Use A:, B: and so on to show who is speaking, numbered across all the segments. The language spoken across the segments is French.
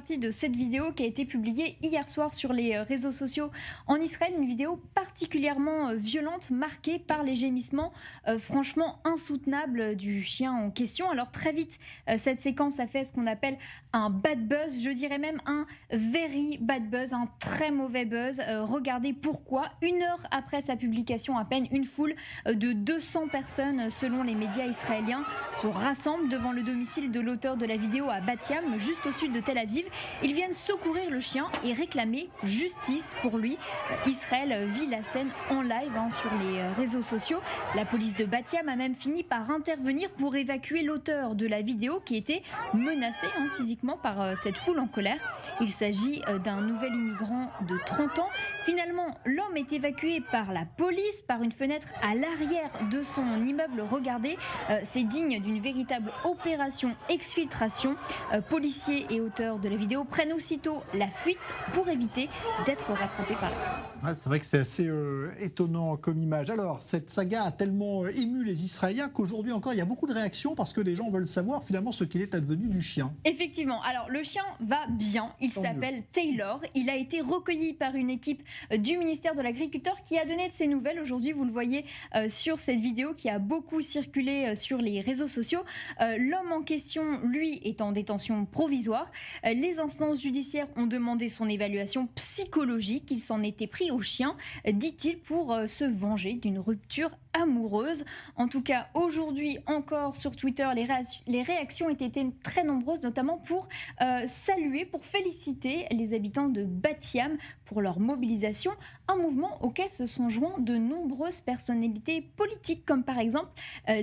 A: partie de cette vidéo qui a été publiée hier soir sur les réseaux sociaux en Israël. Une vidéo particulièrement violente, marquée par les gémissements franchement insoutenables du chien en question. Alors très vite, cette séquence a fait ce qu'on appelle un bad buzz, je dirais même un very bad buzz, un très mauvais buzz. Regardez pourquoi. Une heure après sa publication, à peine, une foule de 200 personnes, selon les médias israéliens, se rassemblent devant le domicile de l'auteur de la vidéo à Bat Yam, juste au sud de Tel Aviv. Ils viennent secourir le chien et réclamer justice pour lui. Israël vit la scène en live sur les réseaux sociaux. La police de Bat Yam a même fini par intervenir pour évacuer l'auteur de la vidéo qui était menacé physiquement par cette foule en colère. Il s'agit d'un nouvel immigrant de 30 ans. Finalement, l'homme est évacué par la police, par une fenêtre à l'arrière de son immeuble. Regardez, c'est digne d'une véritable opération exfiltration. Policiers et auteurs de la vidéo prennent aussitôt la fuite pour éviter d'être rattrapés par la foule.
B: Ouais, c'est vrai que c'est assez étonnant comme image. Alors, cette saga a tellement ému les Israéliens qu'aujourd'hui encore, il y a beaucoup de réactions parce que les gens veulent savoir finalement ce qu'il est advenu du chien.
A: Effectivement. Alors, le chien va bien. Il s'appelle Taylor. Il a été recueilli par une équipe du ministère de l'Agriculture qui a donné de ses nouvelles. Aujourd'hui, vous le voyez sur cette vidéo qui a beaucoup circulé sur les réseaux sociaux. L'homme en question, lui, est en détention provisoire. Les instances judiciaires ont demandé son évaluation psychologique. Il s'en était pris au chien, dit-il, pour se venger d'une rupture amoureuse. En tout cas, aujourd'hui encore sur Twitter, les réactions ont été très nombreuses, notamment pour saluer, pour féliciter les habitants de Bat Yam pour leur mobilisation, un mouvement auquel se sont joints de nombreuses personnalités politiques, comme par exemple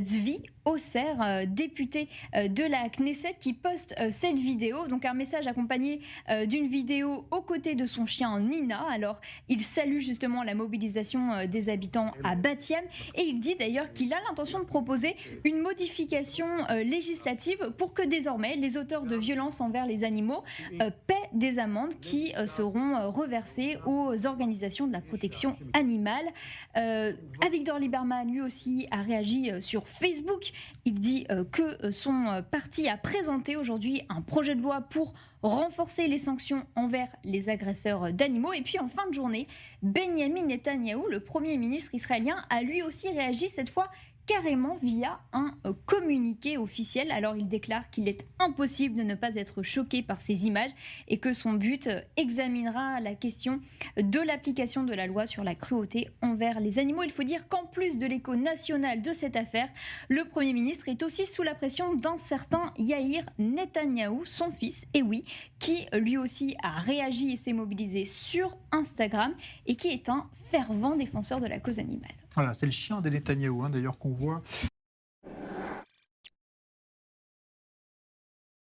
A: Zvi Osser, député de la Knesset, qui poste cette vidéo, donc un message accompagné d'une vidéo aux côtés de son chien Nina. Alors, il salue justement la mobilisation des habitants à Bat Yam et il dit d'ailleurs qu'il a l'intention de proposer une modification législative pour que désormais les auteurs de violences envers les animaux paient des amendes qui seront reversées aux organisations de la protection animale. Avigdor Lieberman, lui aussi, a réagi sur Facebook. Il dit que son parti a présenté aujourd'hui un projet de loi pour renforcer les sanctions envers les agresseurs d'animaux. Et puis en fin de journée, Benyamin Netanyahou, le Premier ministre israélien, a lui aussi réagi, cette fois carrément via un communiqué officiel. Alors il déclare qu'il est impossible de ne pas être choqué par ces images et que son but examinera la question de l'application de la loi sur la cruauté envers les animaux. Il faut dire qu'en plus de l'écho national de cette affaire, le Premier ministre est aussi sous la pression d'un certain Yair Netanyahou, son fils, et oui, qui lui aussi a réagi et s'est mobilisé sur Instagram et qui est un fervent défenseur de la cause animale.
B: Voilà, c'est le chien des Netanyahou, d'ailleurs, qu'on voit